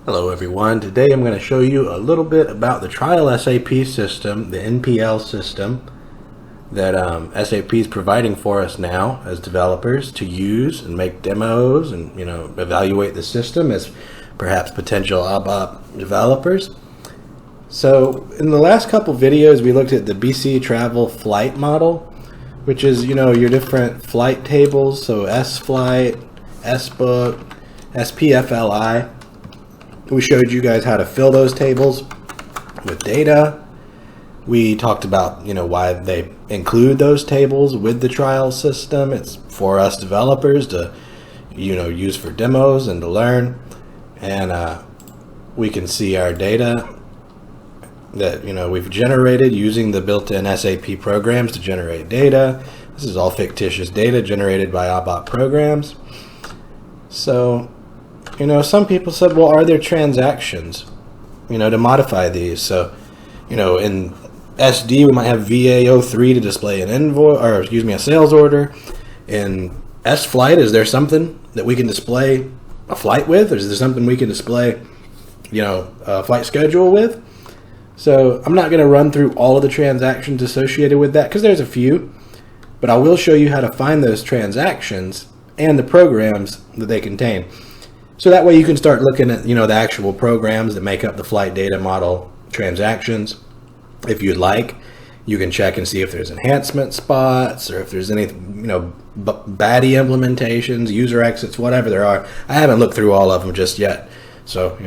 Hello everyone, today I'm going to show you a little bit about the trial SAP system, the NPL system that SAP is providing for us now as developers to use and make demos and evaluate the system as perhaps potential ABAP developers. So in the last couple videos we looked at the BC Travel Flight model, which is your different flight tables, so SFLIGHT, SBOOK, SPFLI. We showed you guys how to fill those tables with data. We talked about why they include those tables with the trial system. It's for us developers to use for demos and to learn. And we can see our data that we've generated using the built-in SAP programs to generate data. This is all fictitious data generated by ABAP programs. So some people said, well, are there transactions, to modify these? So, in SD, we might have VA03 to display an invoice, or a sales order. In SFLIGHT, is there something that we can display a flight with? Or is there something we can display, a flight schedule with? So I'm not going to run through all of the transactions associated with that because there's a few, but I will show you how to find those transactions and the programs that they contain. So that way you can start looking at, the actual programs that make up the flight data model transactions. If you'd like, you can check and see if there's enhancement spots or if there's any, baddie implementations, user exits, whatever there are. I haven't looked through all of them just yet. So,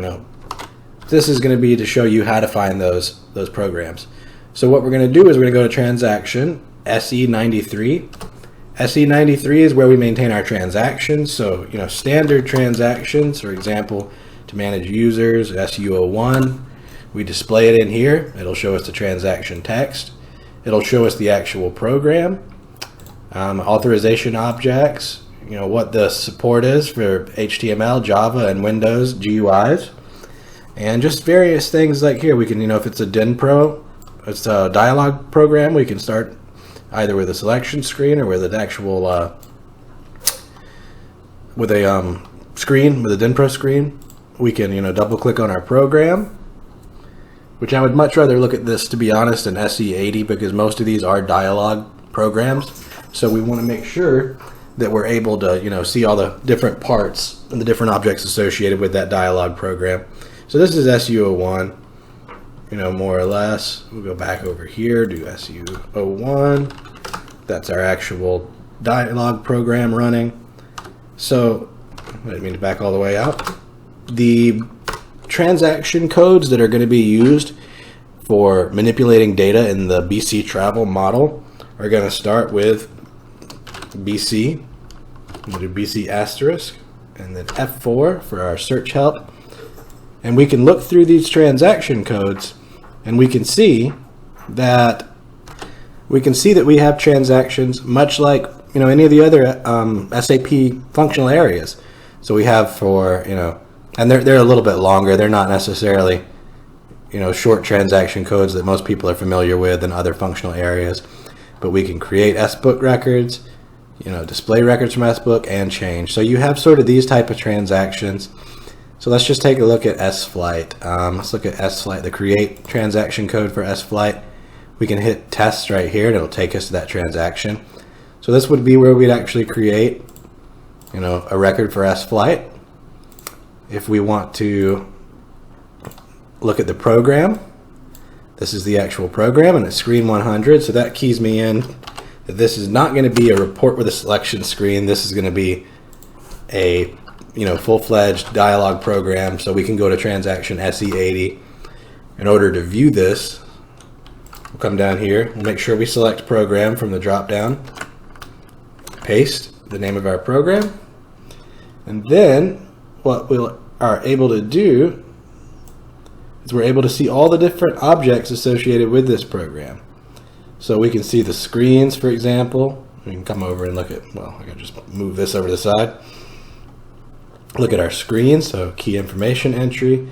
this is going to be to show you how to find those programs. So what we're going to do is we're going to go to transaction SE93. SE93 is where we maintain our transactions. So, standard transactions, for example, to manage users, SU01, we display it in here. It'll show us the transaction text. It'll show us the actual program, authorization objects, what the support is for HTML, Java, and Windows GUIs, and just various things like here. We can, if it's a DIN-Pro, it's a dialog program, we can start either with a selection screen or with an actual with a screen, with a DIN-Pro screen. We can double click on our program, which I would much rather look at this, to be honest, in SE80 because most of these are dialog programs. So we want to make sure that we're able to see all the different parts and the different objects associated with that dialog program. So this is SU01. More or less. We'll go back over here, do SU01. That's our actual dialog program running. So, I didn't mean to back all the way out. The transaction codes that are going to be used for manipulating data in the BC Travel model are going to start with BC. I'm going to do BC asterisk, and then F4 for our search help. And we can look through these transaction codes and we can see that we have transactions much like any of the other SAP functional areas. So we have for and they're a little bit longer. They're not necessarily short transaction codes that most people are familiar with in other functional areas. But we can create SBOOK records, display records from SBOOK and change. So you have sort of these type of transactions. So let's just take a look at SFLIGHT. Let's look at SFLIGHT, the create transaction code for SFLIGHT. We can hit test right here and it'll take us to that transaction. So this would be where we'd actually create, a record for SFLIGHT. If we want to look at the program, this is the actual program and it's screen 100. So that keys me in that this is not going to be a report with a selection screen. This is going to be a full-fledged dialog program. So we can go to transaction SE80. In order to view this, we'll come down here, we'll make sure we select program from the drop down, paste the name of our program, and then what we are able to do is we're able to see all the different objects associated with this program. So we can see the screens, for example. We can come over and look at, I can just move this over to the side. Look at our screen, so key information entry.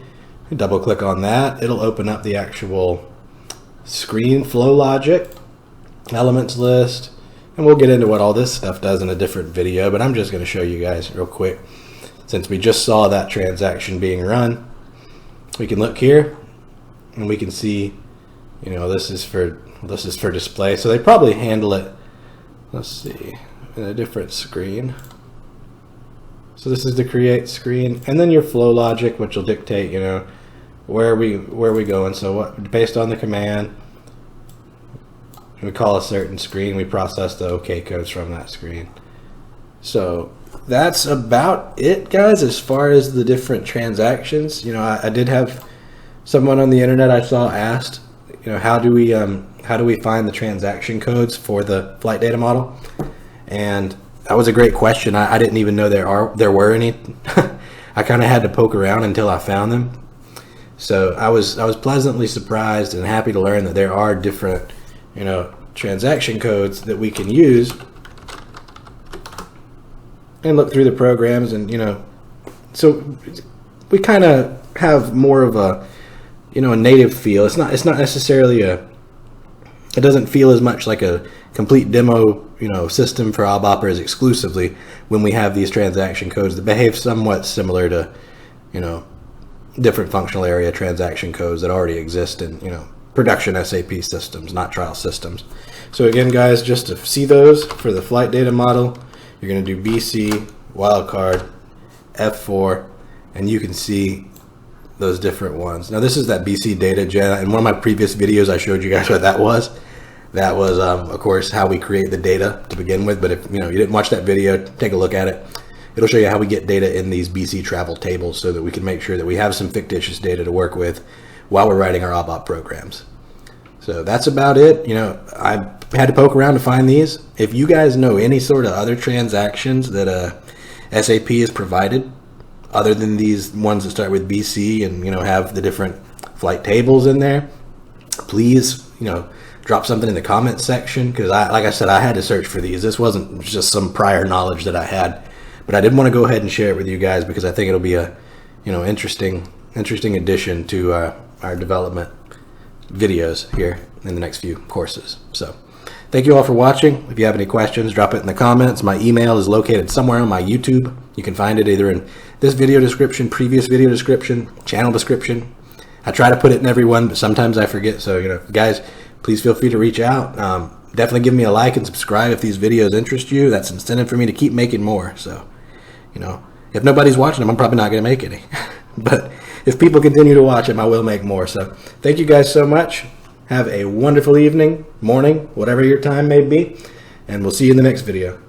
Double click on that. It'll open up the actual screen flow logic, elements list, and we'll get into what all this stuff does in a different video, but I'm just going to show you guys real quick since we just saw that transaction being run. we can look here and we can see, you know, this is for display. So they probably handle it, let's see, in a different screen. So this is the create screen, and then your flow logic, which will dictate, you know, where we going. So what, based on the command, we call a certain screen, we process the OK codes from that screen. So that's about it, guys, as far as the different transactions. You know, I did have someone on the internet I saw asked, you know, how do we find the transaction codes for the flight data model? And that was a great question. I didn't even know there were any. I kind of had to poke around until I found them. So I was pleasantly surprised and happy to learn that there are different, you know, transaction codes that we can use and look through the programs, and, you know, so we kind of have more of a, you know, a native feel. It's not necessarily it doesn't feel as much like a complete demo, you know, system for ABAPers exclusively when we have these transaction codes that behave somewhat similar to, you know, different functional area transaction codes that already exist in, you know, production SAP systems, not trial systems. So again, guys, just to see those for the flight data model, you're going to do BC, wildcard, F4, and you can see those different ones. Now this is that BC data gen. In one of my previous videos, I showed you guys what that was. That was, of course, how we create the data to begin with. But if you didn't watch that video, take a look at it. It'll show you how we get data in these BC travel tables so that we can make sure that we have some fictitious data to work with while we're writing our ABAP programs. So that's about it. You know, I had to poke around to find these. If you guys know any sort of other transactions that SAP has provided, other than these ones that start with BC and, you know, have the different flight tables in there, please, you know, drop something in the comments section, because like I said, I had to search for these. This wasn't just some prior knowledge that I had, but I did want to go ahead and share it with you guys because I think it'll be a, you know, interesting addition to our development videos here in the next few courses. So thank you all for watching. If you have any questions, drop it in the comments. My email is located somewhere on my YouTube. You can find it either in this video description, previous video description, channel description. I try to put it in every one, but sometimes I forget. So, you know, guys, please feel free to reach out. Definitely give me a like and subscribe if these videos interest you. That's incentive for me to keep making more. So, you know, if nobody's watching them, I'm probably not going to make any. But if people continue to watch them, I will make more. So thank you guys so much. Have a wonderful evening, morning, whatever your time may be. And we'll see you in the next video.